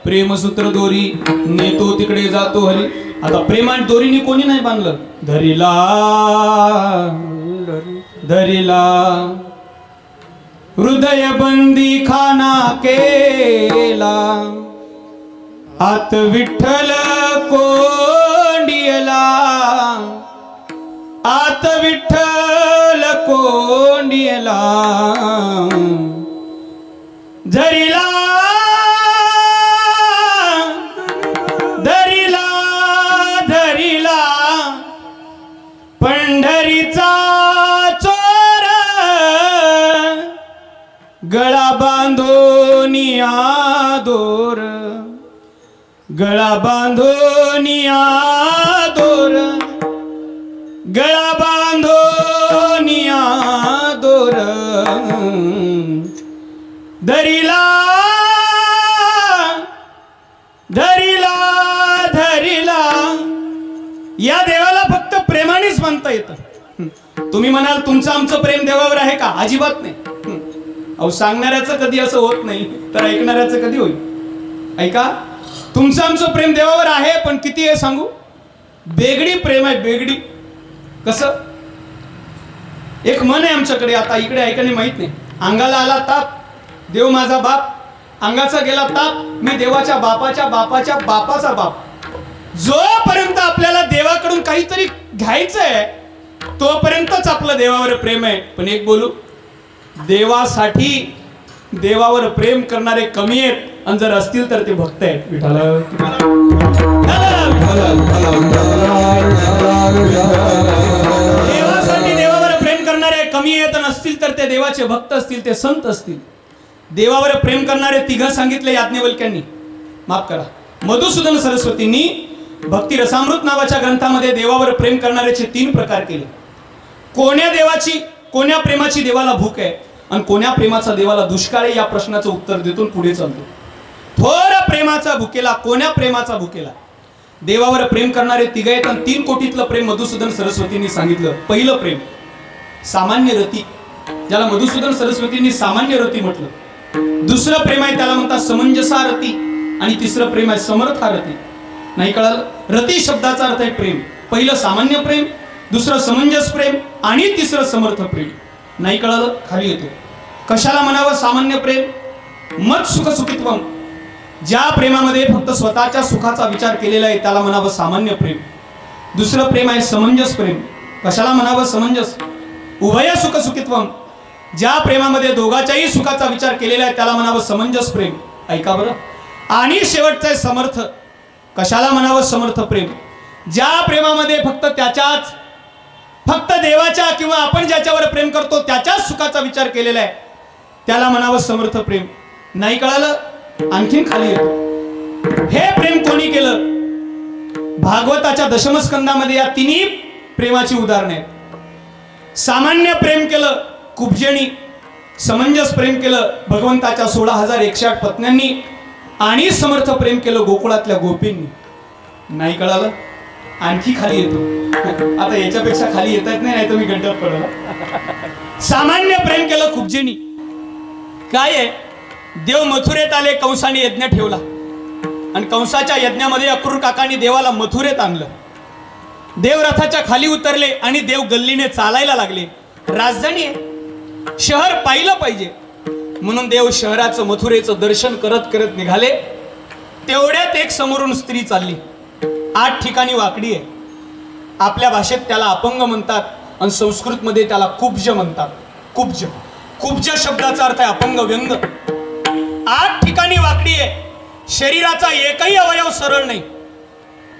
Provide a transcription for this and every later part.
प्रेमसूत्र दोरी नेतो तिकडे जातो हरी. आता प्रेमान दोरीने कोणी नाही बांधलं. धरिला धरिला हृदय बंदी खाना केला. आत विठ्ठल कोंडियला. आत विठ्ठल कोंडियला. धरिला धरिला धरिला पंढरीचा चोर. गळा बांधोनिया दोर. गळा बांधोनिया दोर. गळा बांधोनिया दोर. धरिला धरिला धरिला. या देवाला फक्त प्रेमानेच मानता येतं. तुम्ही म्हणाल तुमचं आमचं प्रेम देवावर आहे का? अजिबात नाही. अहो सांगणाऱ्याचं कधी असं होत नाही तर ऐकणाऱ्याचं कधी होईल? ऐका, तुमचं आमचं प्रेम देवावर आहे, पण किती आहे सांगू? बेगडी प्रेम आहे, बेगडी. कसं? एक मन आहे आमच्याकडे, आता इकडे ऐकाने माहित नाही. अंगाला आला ताप, देव माझा बाप. अंगाचा गेला ताप, मी देवाच्या बापाच्या बापाच्या बापाचा बाप. जोपर्यंत आपल्याला देवाकडून काहीतरी घ्यायचंय तोपर्यंतच आपलं देवावर प्रेम आहे. पण एक बोलू, देवासाठी देवावर प्रेम करणारे कमी आहेत, आणि जर असतील तर ते भक्त आहेत. देवासाठी देवावर प्रेम करणारे कमी आहेत, आणि असतील तर ते देवाचे भक्त असतील, ते संत असतील. देवावर प्रेम करणारे तिघ सांगितले याज्ञवल्क्यांनी, माफ करा, मधुसूदन सरस्वतींनी भक्ती रसामृत नावाच्या ग्रंथामध्ये देवावर प्रेम करणाऱ्याचे 3 प्रकार केले. कोण्या देवाची, कोण्या प्रेमाची देवाला भूक आहे आणि कोण्या प्रेमाचा देवाला दुष्काळ आहे, या प्रश्नाचं उत्तर देतून पुढे चालतो. थोर प्रेमाचा भुकेला, कोण्या प्रेमाचा भुकेला? देवावर प्रेम करणारे तिघ आहेत, आणि 3 कोटीतलं प्रेम मधुसूदन सरस्वतींनी सांगितलं. पहिलं प्रेम सामान्य रती, ज्याला मधुसूदन सरस्वतींनी सामान्य रती म्हटलं. दुसरं प्रेम आहे त्याला म्हणतात समंजसा रती, आणि तिसरं प्रेम आहे समर्था रती. नाही कळालं? रती शब्दाचा अर्थ आहे प्रेम. पहिलं सामान्य प्रेम, दुसरं समंजस प्रेम, आणि तिसरं समर्थ प्रेम. नाही कळालं? खाली येतो. कशाला म्हणावं सामान्य प्रेम? मत सुख सुखित्वम. ज्या प्रेमामध्ये फक्त स्वतःच्या सुखाचा विचार केलेला आहे त्याला म्हणावं सामान्य प्रेम. दुसरं प्रेम आहे समंजस प्रेम. कशाला म्हणावं समंजस? उभय सुख सुखित्वम. ज्या प्रेमामध्ये दोघाच्याही सुखाचा विचार केलेला आहे त्याला म्हणावं समंजस प्रेम. ऐका बरं. आणि शेवटचं आहे समर्थ. कशाला म्हणावं समर्थ प्रेम? ज्या प्रेमामध्ये फक्त देवाच्या किंवा आपण ज्याच्यावर प्रेम करतो त्याच्याच सुखाचा विचार केलेला आहे त्याला म्हणावं समर्थ प्रेम. नाही कळालं? आणखीन खाली येतो. हे प्रेम कोणी केलं? भागवताच्या दशमस्कंदामध्ये या 3 प्रेमाची उदाहरणे आहेत. सामान्य प्रेम केलं कुब्जेनी, समंजस प्रेम केलं भगवंताच्या 16,108 पत्न्यांनी, आणि समर्थ प्रेम केलं गोकुळातल्या गोपींनी. नाही कळालं? आणखी खाली येतो. आता याच्यापेक्षा खाली येता येत नाही तर मी गंडत पडला. सामान्य प्रेम केलं कुब्जेनी. काय आहे? देव मथुरेत आले, कंसाने यज्ञ ठेवला, आणि कंसाच्या यज्ञामध्ये अक्रूर काकांनी देवाला मथुरेत आणलं. देव रथाच्या खाली उतरले आणि देव गल्लीने चालायला लागले. राजधानी आहे, शहर पाहिलं पाहिजे म्हणून देव शहराचं मथुरेचं दर्शन करत करत निघाले. तेवढ्यात एक समोरून स्त्री चालली. 8 ठिकाणी वाकडी आहे. आपल्या भाषेत त्याला अपंग म्हणतात, आणि संस्कृत मध्ये त्याला कुब्ज म्हणतात. कुब्ज, कुब्ज शब्दाचा अर्थ आहे अपंग, व्यंग. 8 ठिकाणी वाकडी आहे. शरीराचा एकही अवयव सरळ नाही.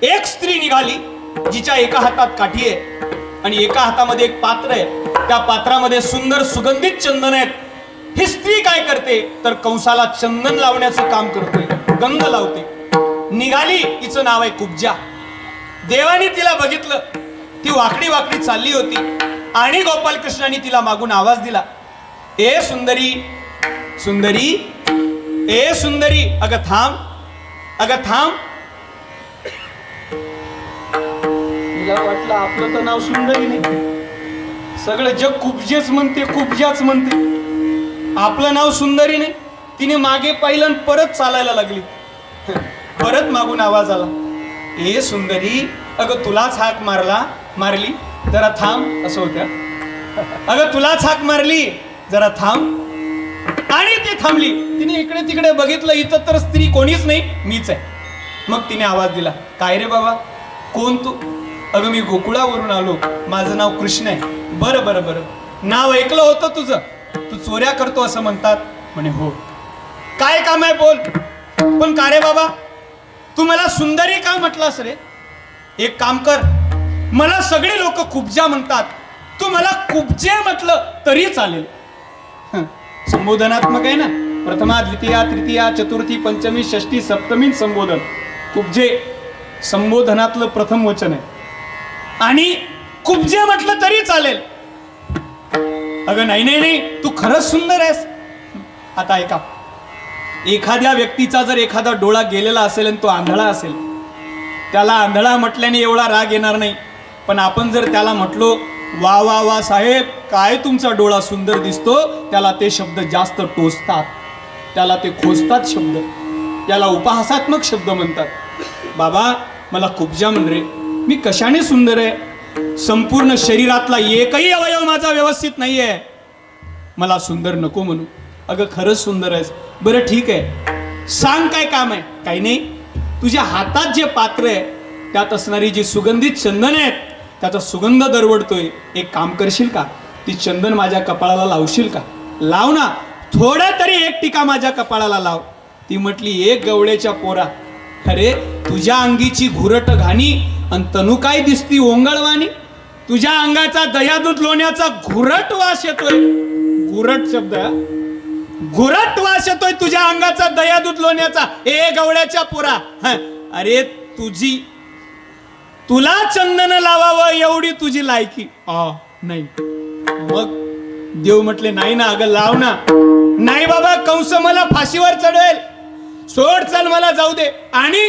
एक स्त्री निघाली जिच्या एका हातात काठी आहे आणि एका हातामध्ये एक पात्र आहे. त्या पात्रामध्ये सुंदर सुगंधित चंदन आहेत. ही स्त्री काय करते तर कंसाला चंदन लावण्याचं काम करते, गंध लावते. निघाली, तिचं नाव आहे कुब्जा. देवाने तिला बघितलं, ती वाकडी वाकडी चालली होती, आणि गोपालकृष्णाने तिला मागून आवाज दिला, ए सुंदरी, सुंदरी, ए सुंदरी, अगं थांब, अगं थांब. तिला वाटलं आपलं तर नाव सुंदरी नाही, सगळं जग कुब्जेच म्हणते, कुब्जाच म्हणते, आपलं नाव सुंदरी नाही. तिने मागे पाहिलं आणि परत चालायला लागली. परत मागून आवाज आला, ए सुंदरी, अगं तुलाच हाक मारली, जरा थांब. असं होत्या, अगं तुलाच हाक मारली, जरा थांब. आणि ती थांबली. तिने इकडे तिकडे बघितलं, इथं तर स्त्री कोणीच नाही, मीच आहे. मग तिने आवाज दिला, काय रे बाबा, कोण तू? अगं मी गोकुळावरून आलो, माझं नाव कृष्ण आहे. बरं बरं बरं, नाव ऐकलं होतं तुझं, तू चोऱ्या करतो असं म्हणतात. म्हणे हो. काय काम आहे बोल. पण का रे बाबा, तू मला सुंदरी का म्हटलास रे? एक काम कर, मला सगळे लोक कुब्जा म्हणतात, तू मला कुब्जे म्हटलं तरी चालेल. संबोधनात्मक आहे ना, प्रथमा द्वितीया तृतीया चतुर्थी पंचमी षष्टी सप्तमी संबोधन. कुब्जे संबोधनातलं प्रथम वचन आहे आणि कुब्जे म्हटलं तरी चालेल. अगं नाही नाही नाही, तू खरंच सुंदर आहेस. आता ऐका, एखाद्या व्यक्तीचा जर एखादा डोळा गेलेला असेल आणि तो आंधळा असेल, त्याला आंधळा म्हटल्याने एवढा राग येणार नाही. पण आपण जर त्याला म्हटलो, वा वा वा साहेब, काय तुमचा डोळा सुंदर दिसतो, त्याला ते शब्द जास्त टोचतात, त्याला ते खोचतात शब्द, त्याला उपहासात्मक शब्द म्हणतात. बाबा मला कुब्जा म्हण रे, मी कशाने सुंदर आहे? संपूर्ण शरीरातला एकही अवयव माझा व्यवस्थित नाहीये, मला सुंदर नको म्हणू. अगं खरंच सुंदर आहेस. बरं ठीक आहे, सांग काय काम आहे? काही नाही, तुझ्या हातात जे पात्र आहे त्यात असणारी जी सुगंधित चंदन आहेत, त्याचा सुगंध दरवडतोय. एक काम करशील का, ती चंदन माझ्या कपाळाला लावशील का? लाव ना, थोडा तरी एक टिका माझ्या कपाळाला लाव. ती म्हटली, एक गवळ्याच्या पोरा, अरे तुझ्या अंगीची घुरट घाणी आणि तनु काय दिसती ओंगळवाणी. तुझ्या अंगाचा दह्यादूत लोण्याचा घुरट वास येतोय. घुरट शब्द, घुरट वास येतोय तुझ्या अंगाचा दह्यादूत लोण्याचा. ए गवळ्याच्या पोरा, अरे तुला चंदन लावावं एवढी तुझी लायकी नाही. मग देव म्हटले, नाही ना, अगं लाव ना. नाही बाबा, कंस मला फाशीवर चढवेल, सोड, चल मला जाऊ दे. आणि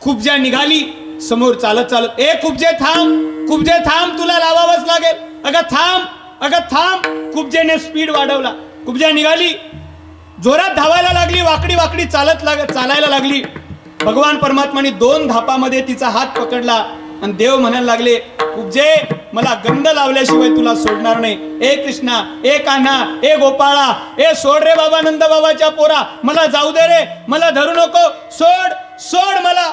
कुब्जा निघाली समोर चालत चालत. ए कुब्जे थांब, कुब्जे थांब, तुला लावावंच लागेल. अगं थांब, अगं थांब. कुब्जेने स्पीड वाढवला. कुब्जा निघाली, जोरात धावायला लागली, वाकडी वाकडी चालायला लागली. भगवान परमात्माने 2 धापामध्ये तिचा हात पकडला आणि देव म्हणायला लागले, कुब्जे मला गंध लावल्याशिवाय तुला सोडणार नाही. ए कृष्णा, ए कान्हा, ए गोपाळा, ए सोड रे बाबा नंद बाबाच्या पोरा, मला जाऊ दे रे, मला धरू नको, सोड सोड मला.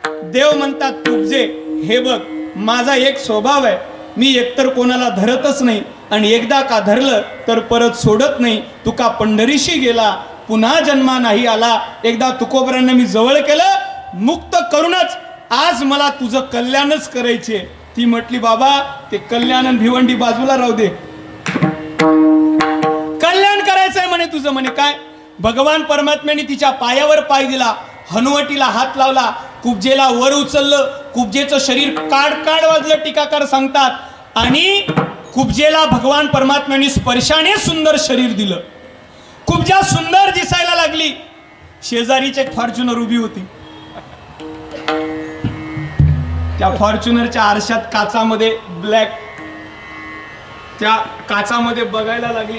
देव म्हणतात, कुब्जे हे बघ, माझा एक स्वभाव आहे, मी एकतर कोणाला धरतच नाही आणि एकदा का धरलं तर परत सोडत नाही. तुका पंढरीशी गेला, पुन्हा जन्मा नाही आला. एकदा तुकोबरांना मी जवळ केलं, मुक्त करूनच आज मला तुझं कल्याणच करायचे. ती म्हटली, बाबा ते कल्याण आणि भिवंडी बाजूला राहू दे, कल्याण करायचंय म्हणे तुझं. म्हणे काय? भगवान परमात्म्याने तिच्या पायावर पाय दिला, हनुवटीला हात लावला, कुब्जेला वर उचललं. कुब्जेचं शरीर काड काड वाजलं, टीकाकार सांगतात. आणि कुब्जेला भगवान परमात्म्याने स्पर्शाने सुंदर शरीर दिलं. कुब्जा सुंदर दिसायला लागली. शेजारीच एक फॉर्च्युनर उभी होती. त्या फॉर्च्युनरच्या आरशात काचामध्ये ब्लॅक, त्या काचामध्ये बघायला लागली.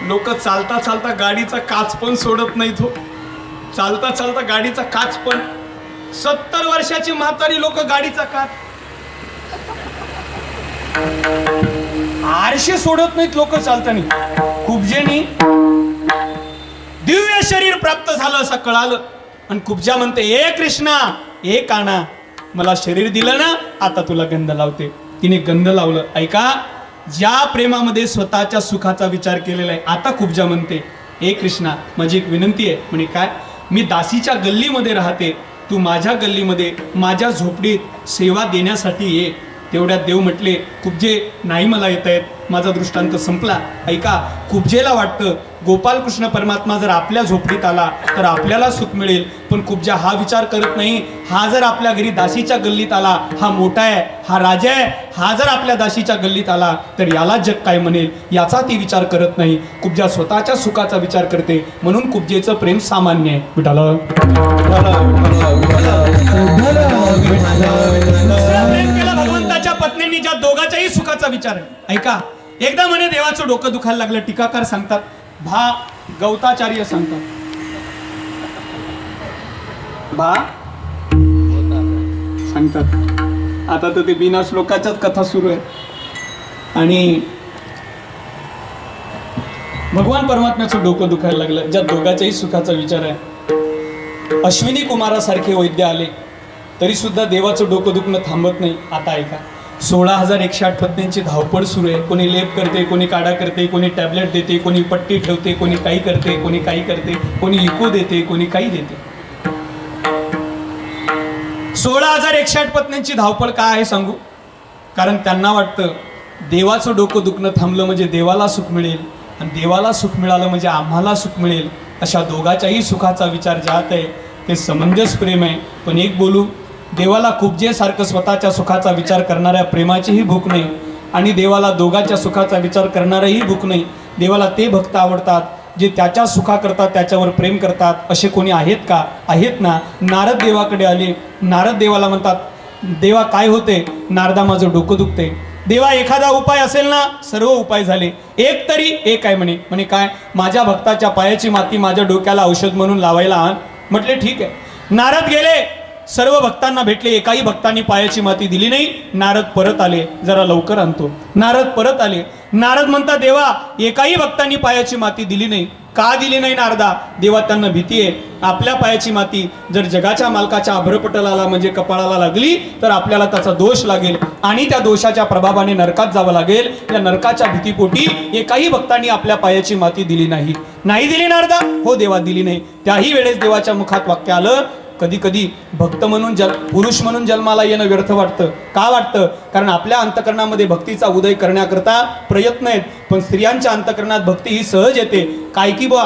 लोक चालता चालता गाडीचा काच पण सोडत नाहीत हो, चालता चालता गाडीचा काच पण. 70 वर्षाची म्हातारी लोक गाडीचा काच, आरशे सोडत नाहीत लोक चालताना. कुब्जेनी दिव्य शरीर प्राप्त झालं असं कळालं आणि कुब्जा म्हणते, ए कृष्णा, ए कान्हा, मला शरीर दिलं ना, आता तुला गंध लावते. तिने गंध लावलं. ऐका, ज्या प्रेमामध्ये स्वतःच्या सुखाचा विचार केलेला आहे. आता कुब्जा म्हणते, ए कृष्णा, माझी एक विनंती आहे. म्हणे काय? मी दासीच्या गल्लीमध्ये राहते, तू माझ्या गल्लीमध्ये माझ्या झोपडीत सेवा देण्यासाठी ये. तेवढ्यात देव म्हटले, कुब्जे नाही मला येता येत, माझा दृष्टांत संपला. ऐका, कुब्जेला वाटतं गोपालकृष्ण परमात्मा जर आपल्या झोपडीत आला तर आपल्याला सुख मिळेल. पण कुब्जा हा विचार करत नाही, हा जर आपल्या घरी दासीच्या गल्लीत आला, हा मोठा आहे, हा राजा आहे, हा जर आपल्या दासीच्या गल्लीत आला तर याला जग काय म्हणेल, याचा ती विचार करत नाही. कुब्जा स्वतःच्या सुखाचा विचार करते. म्हणून कुब्जेचं प्रेम सामान्य आहे. विठाला भगवंताच्या पत्नींनी ज्या दोघाच्याही सुखाचा विचार आहे. ऐका, एकदा म्हणे देवाचं डोकं दुखायला लागलं. टीकाकार सांगतात, गवताचार्य सांगतात, बा सांगतात आता तर ते बिना श्लोकाच्याच कथा सुरू आहेत आणि भगवान परमात्म्याचं डोकं दुखायला लागलं. ज्या दोघाच्याही सुखाचा विचार आहे. अश्विनी कुमारासारखे वैद्य आले तरी सुद्धा देवाचं डोकं दुखणं थांबत नाही. आता ऐका, 16,108 पत्नींची धावपळ सुरू आहे. कोणी लेप करते, कोणी काढा करते, कोणी टॅबलेट देते, कोणी पट्टी ठेवते, कोणी काही करते, कोणी काही करते, कोणी इको देते, कोणी काही देते. 16,108 पत्नींची धावपळ का आहे सांगू? कारण त्यांना वाटतं देवाचं डोकं दुखणं थांबलं म्हणजे देवाला सुख मिळेल आणि देवाला सुख मिळालं म्हणजे आम्हाला सुख मिळेल. अशा दोघाच्याही सुखाचा विचार ज्यात आहे ते समंजस प्रेम आहे. पण एक बोलू, देवाला खूपजे सारखं स्वतःच्या सुखाचा विचार करणाऱ्या प्रेमाचीही भूक नाही आणि देवाला दोघांच्या सुखाचा विचार करणारही भूक नाही. देवाला ते भक्त आवडतात जे त्याच्या सुखा करतात, त्याच्यावर प्रेम करतात. असे कोणी आहेत का? आहेत ना. नारद देवाकडे आले. नारद देवाला म्हणतात, देवा काय होते? नारदा माझं डोकं दुखते. देवा एखादा उपाय असेल ना? सर्व उपाय झाले, एक तरी एक आहे म्हणे. म्हणे काय? माझ्या भक्ताच्या पायाची माती माझ्या डोक्याला औषध म्हणून लावायला आण. म्हटले ठीक आहे. नारद गेले, सर्व भक्तांना भेटले, एकाही भक्तांनी पायाची माती दिली नाही. नारद परत आले, जरा लवकर आणतो. नारद परत आले. नारद म्हणतात, देवा एकाही भक्तांनी पायाची माती दिली नाही. का दिली नाही नारदा? देवा त्यांना भीती आहे, आपल्या पायाची माती जर जगाच्या मालकाच्या अभ्रपटलाला म्हणजे कपाळाला लागली तर आपल्याला त्याचा दोष लागेल आणि त्या दोषाच्या प्रभावाने नरकात जावं लागेल. या नरकाच्या भीतीपोटी एकाही भक्तांनी आपल्या पायाची माती दिली नाही. नाही दिली नारदा? हो देवा दिली नाही. त्याही वेळेस देवाच्या मुखात वाक्य आलं, कधी कधी भक्त म्हणून पुरुष म्हणून जन्माला येणं व्यर्थ वाटतं. का वाटतं? कारण आपल्या अंतकरणामध्ये भक्तीचा उदय करण्याकरता प्रयत्न आहेत, पण स्त्रियांच्या अंतकरणात भक्ती ही सहज येते. काय की बा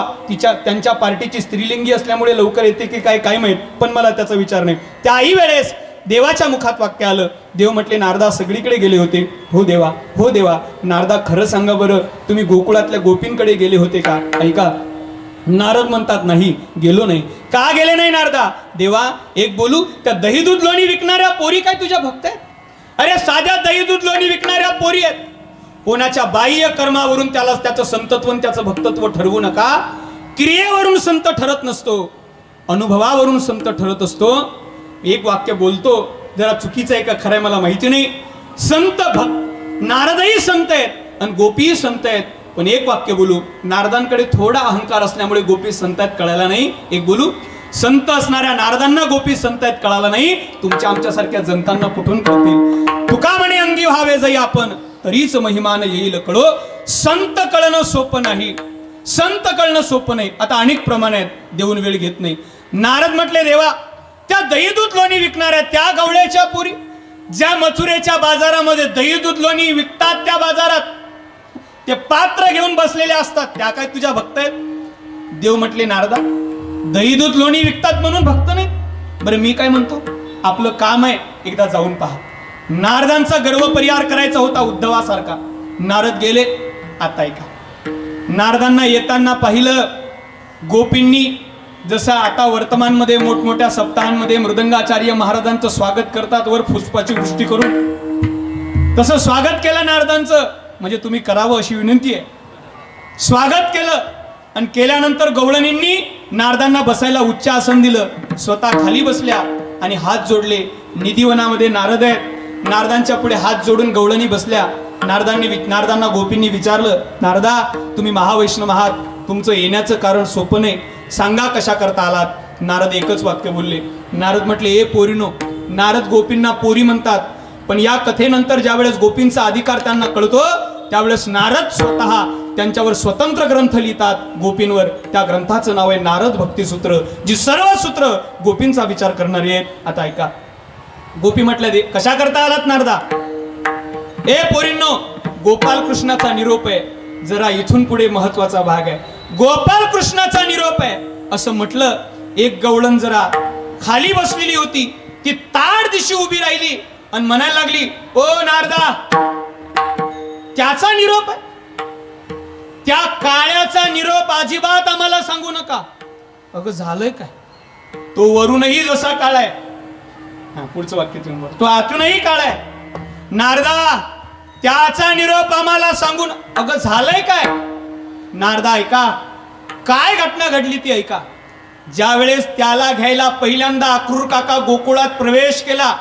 त्यांच्या पार्टीची स्त्रीलिंगी असल्यामुळे लवकर येते की काय काय माहीत, पण मला त्याचा विचार नाही. त्याही वेळेस देवाच्या मुखात वाक्य आलं. देव म्हटले, नारदा सगळीकडे गेले होते. हो देवा, हो देवा. नारदा खरं सांगा बरं, तुम्ही गोकुळातल्या गोपींकडे गेले होते का? ऐका, नारद म्हणतात नाही, गेलो नाही. का गेले नाही नारदा? देवा एक बोलू, त्या दही दूध लोणी विकणाऱ्या पोरी काय तुझ्या भक्त आहेत? अरे साध्या दही दूध लोणी विकणाऱ्या पोरी आहेत. कोणाच्या बाह्य कर्मावरून त्याला त्याचं संतत्व आणि त्याचं भक्तत्व ठरवू नका. क्रियेवरून संत ठरत नसतो, अनुभवावरून संत ठरत असतो. एक वाक्य बोलतो, जरा चुकीचं आहे का खरं आहे मला माहिती नाही. संत नारदही संत आहेत आणि गोपीही संत आहेत. पण एक वाक्य बोलू, नारदांकडे थोडा अहंकार असल्यामुळे गोपी संत आहेत कळायला नाही. एक बोलू, संत असणाऱ्या नारदांना गोपी संत आहेत कळाला नाही. तुमच्या आमच्यासारख्या जनतांना कुठून कळतील? तुका म्हणे अंगी व्हावे जई आपण, तरीच महिमान येईल कळो. संत कळणं सोपं नाही, संत कळणं सोपं नाही. आता अनेक प्रमाण आहेत, देऊन वेळ घेत नाही. नारद म्हटले, देवा त्या दही दूध लोणी विकणाऱ्या त्या गवळ्याच्या पुरी ज्या मथुरेच्या बाजारामध्ये दही दूध लोणी विकतात, त्या बाजारात ते पात्र घेऊन बसलेले असतात, त्या काय तुझ्या भक्त आहेत? देव म्हटले, नारदा दही दूध लोणी विकतात म्हणून भक्त नाही? बरं मी काय म्हणतो, आपलं काम आहे एकदा जाऊन पहा. नारदांचा गर्व परिहार करायचा होता उद्धवासारखा. नारद गेले. आता ऐका, नारदांना येताना पाहिलं. गोपींनी जसं आता वर्तमानमध्ये मोठमोठ्या सप्ताहांमध्ये मृदंगाचार्य महाराजांचं स्वागत करतात वर पुष्पाची वृष्टी करून, तसं स्वागत केलं नारदांचं. म्हणजे तुम्ही करावं अशी विनंती आहे. स्वागत केलं आणि केल्यानंतर गवळणींनी नारदांना बसायला उच्च आसन दिलं. स्वतः खाली बसल्या आणि हात जोडले. निधिवनामध्ये नारद आहेत. नारदांच्या पुढे हात जोडून गवळणी बसल्या. नारदांना गोपींनी विचारलं, नारदा तुम्ही महावैष्णव आहात, तुमचं येण्याचं कारण सोपं नाही, सांगा कशा करता आलात? नारद एकच वाक्य बोलले. नारद म्हटले, ए पोरीनो. नारद गोपींना पोरी म्हणतात, पण या कथेनंतर ज्यावेळेस गोपींचा अधिकार त्यांना कळतो त्यावेळेस नारद स्वतः त्यांच्यावर स्वतंत्र ग्रंथ लिहितात गोपींवर. त्या ग्रंथाचं नाव आहे नारद भक्तिसूत्र, जी सर्व सूत्र गोपींचा विचार करणारी आहेत. आता ऐका, गोपी म्हटल्या, दे कशा करता आलात नारदा? ए पोरींनो, गोपाल कृष्णाचा निरोप आहे. जरा इथून पुढे महत्वाचा भाग आहे. गोपाल कृष्णाचा निरोप आहे असं म्हटलं. एक गवळण जरा खाली बसलेली होती, ती ताड दिशी उभी राहिली आणि म्हणायला लागली, ओ नारदा त्याचा निरोप आहे, त्या काळ्याचा निरोप अजिबात आम्हाला सांगू नका. अगं झालंय काय? तो वरूनही जसा काळा आहे, पुढचं वाक्य तुम्ही, तो आतूनही काळा आहे. नारदा त्याचा निरोप आम्हाला सांगून. अगं झालंय काय? नारदा ऐका, काय घटना घडली ती ऐका. ज्या वेळेस त्याला घ्यायला पहिल्यांदा अक्रूर काका गोकुळात प्रवेश केला,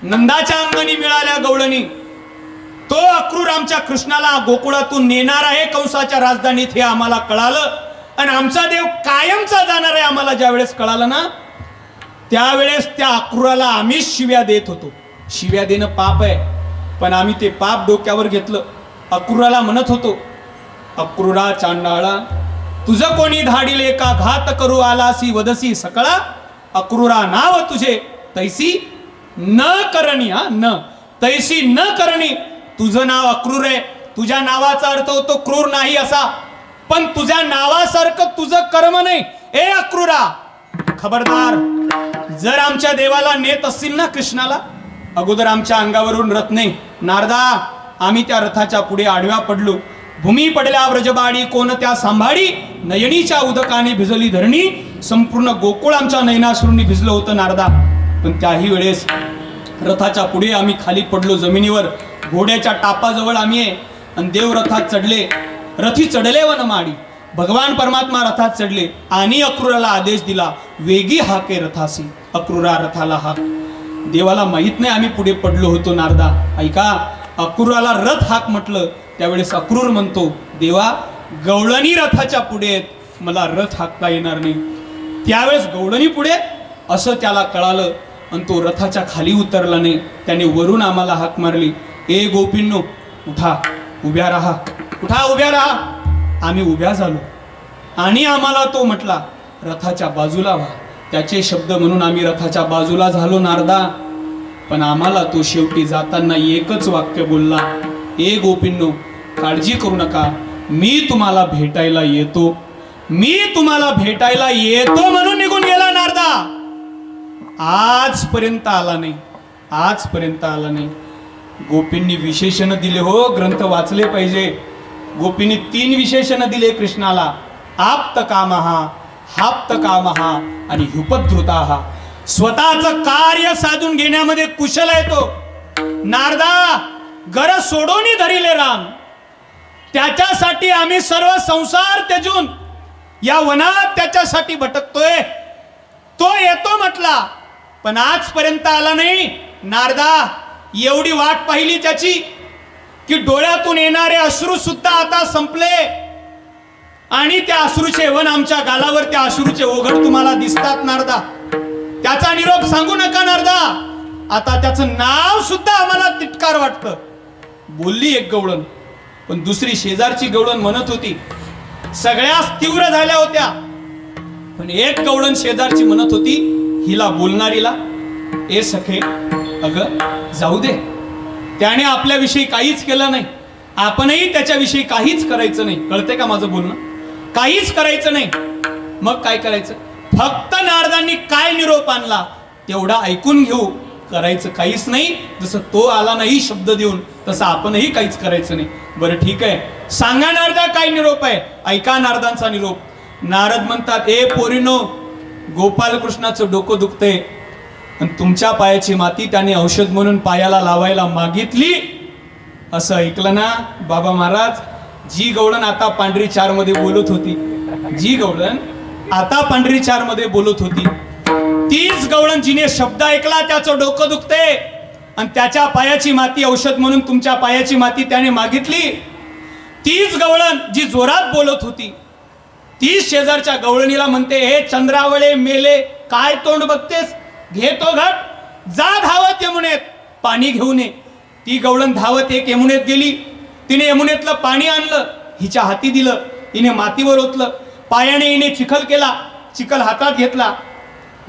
नंदाच्या अंगाने मिळाल्या गवळणी, तो अक्रूर आमच्या कृष्णाला गोकुळातून नेणार आहे कंसाच्या राजधानीत हे आम्हाला कळालं, आणि आमचा देव कायमचा जाणार आहे आम्हाला ज्या वेळेस कळालं ना, त्यावेळेस त्या अक्रूराला आम्ही शिव्या देत होतो. शिव्या देणं पाप आहे, पण आम्ही ते पाप डोक्यावर घेतलं. अक्रूराला म्हणत होतो, अक्रूरा चांडाळा, तुझं कोणी धाडिले का घात करू आलासी वदसी सकळा, अक्रूरा नाव तुझे तैसी न करणी. न तैसी न करणी. तुझं नाव अक्रूर आहे, तुझ्या नावाचा अर्थ होतो क्रूर नाही असा, पण तुझ्या नावासारखं तुझं कर्म नाही. ए अक्रूरा, खबरदार, जर आमच्या देवाला नेत असतील ना कृष्णाला, अगोदर आमच्या अंगावरून रथ नाही. नारदा, आम्ही त्या रथाच्या पुढे आडव्या पडलो. भूमी पडल्या व्रजबाडी कोण त्या सांभाळी, नयनीच्या उदकाने भिजली धरणी. संपूर्ण गोकुळ आमच्या नयनाश्रूंनी भिजलं होतं नारदा. पण त्याही वेळेस रथाच्या पुढे आम्ही खाली पडलो जमिनीवर. घोड्याच्या टापाजवळ आम्ही आहे, आणि देव रथात चढले. रथी चढले वन माडी, भगवान परमात्मा रथात चढले आणि अक्रूराला आदेश दिला, वेगी हाके रथासी. अक्रूरा रथाला हाक. देवाला माहित नाही आम्ही पुढे पडलो होतो नारदा. ऐका, अक्रूराला रथ हाक म्हटलं, त्यावेळेस अक्रूर म्हणतो, देवा गवळणी रथाच्या पुढे आहेत, मला रथ हाकता येणार नाही. त्यावेळेस गवळणी पुढे असं त्याला कळालं, आणि तो रथाच्या खाली उतरला नाही. त्याने वरून आम्हाला हाक मारली, ए गोपींनो, उठा, उभ्या राहा, उठा, उभ्या राहा. आम्ही उभ्या झालो, आणि आम्हाला तो म्हटला, रथाच्या बाजूला व्हा. त्याचे शब्द म्हणून आम्ही रथाच्या बाजूला झालो नारदा. पण आम्हाला तो शेवटी जाताना एकच वाक्य बोलला, ए गोपींनो, काळजी करू नका, मी तुम्हाला भेटायला येतो. मी तुम्हाला भेटायला येतो म्हणून निघून गेला नारदा. आजपर्यंत आला नाही, आजपर्यंत आला नाही. गोपींनी विशेषण दिले हो, ग्रंथ वाचले पाहिजे. गोपींनी 3 विशेषण दिले कृष्णाला, आप्त कामहा, हाप्त कामहा आणि हुपद्रुताहा. स्वतःचं कार्य साधून घेण्यामध्ये कुशल आहे तो नारदा. गरज सोडून धरिले राम, त्याच्यासाठी आम्ही सर्व संसार त्यजून या वनात त्याच्यासाठी भटकतोय. तो येतो म्हटला, पण आजपर्यंत आला नाही. नारदा, एवढी वाट पाहिली त्याची की डोळ्यातून येणारे अश्रू सुद्धा आता संपले, आणि त्या अश्रूचे वन आमच्या गालावर, त्या अश्रूचे ओघळ तुम्हाला दिसतात नारदा. त्याचा निरोप सांगू नका नारदा, आता त्याचं नाव सुद्धा आम्हाला तिटकार वाटतं. बोलली एक गवळण, पण दुसरी शेजारची गवळण म्हणत होती, सगळ्याच तीव्र झाल्या होत्या. पण एक गवळण शेजारची म्हणत होती हिला बोलणारीला, ए सखे, अगं जाऊ दे, त्याने आपल्याविषयी काहीच केलं नाही, आपणही त्याच्याविषयी काहीच करायचं नाही. कळते का माझं बोलणं? काहीच करायचं नाही. मग काय करायचं? फक्त नारदांनी काय निरोप आणला तेवढा ऐकून घेऊ, करायचं काहीच नाही. जसं तो आला नाही शब्द देऊन, तसं आपणही काहीच करायचं नाही. बरं ठीक आहे, सांगा नारदा काय निरोप आहे. ऐका नारदांचा निरोप. नारद म्हणतात, ए पोरीनो, गोपालकृष्णाचं डोकं दुखतंय, आणि तुमच्या पायाची माती त्याने औषध म्हणून पायाला लावायला मागितली. असं ऐकलं ना बाबा महाराज. जी गवळण आता पांढरी 4 मध्ये बोलत होती, जी गवळण आता पांढरी 4 मध्ये बोलत होती, तीच गवळण जिने शब्द ऐकला त्याचं डोकं दुखते, आणि त्याच्या पायाची माती औषध म्हणून तुमच्या पायाची माती त्याने मागितली. तीच गवळण जी जोरात बोलत होती, तीच शेजारच्या गवळणीला म्हणते, हे चंद्रावळे मेले, काय तोंड बघतेस, घेतो घट, जा धावत यमुनेत पाणी घेऊन ये. ती गवळण धावत एक यमुनेत गेली. तिने यमुनेतलं पाणी आणलं, हिच्या हाती दिलं, हिने मातीवर ओतलं, पायाने हिने चिखल केला, चिखल हातात घेतला,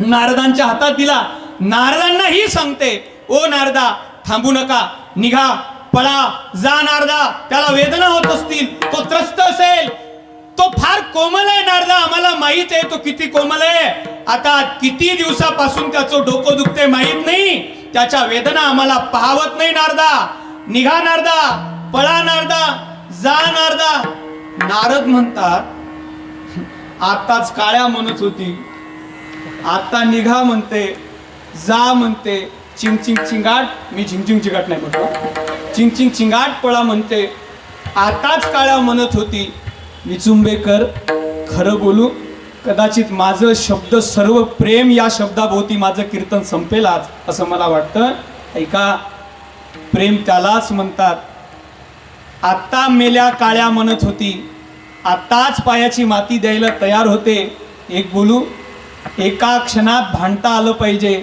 नारदांच्या हातात दिला. नारदांना ही सांगते, ओ नारदा, थांबू नका, निघा, पळा, जा नारदा, त्याला वेदना होत असतील, तो त्रस्त असेल, तो फार कोमल आहे नारदा, आम्हाला माहित आहे तो किती कोमल आहे. आता किती दिवसापासून त्याचं डोकं दुखते माहित नाही, त्याच्या वेदना आम्हाला पाहवत नाही नारदा. निघा नारदा, पळा नारदा, जा नारदा. नारद म्हणतात, आताच काळ्या म्हणत होती, आता निघा म्हणते, जा म्हणते, चिंग चिंग चिंगाट, मी चिंग चिंग चिंगाट नाही म्हणतो, चिंग चिंग चिंगाट पळा म्हणते. आताच काळ्या म्हणत होती, विचुंबेकर खरं बोलू कदाचित माझं शब्द सर्व प्रेम या शब्दाभोवती माझं कीर्तन संपेल आज असं मला वाटतं. ऐका, प्रेम त्यालाच म्हणतात. आत्ता मेल्या काळ्या म्हणत होती, आत्ताच पायाची माती द्यायला तयार होते. एक बोलू, एका क्षणात भांडता आलं पाहिजे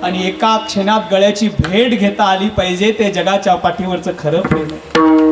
आणि एका क्षणात गळ्याची भेट घेता आली पाहिजे. ते जगाच्या पाठीवरचं खरं प्रेम आहे.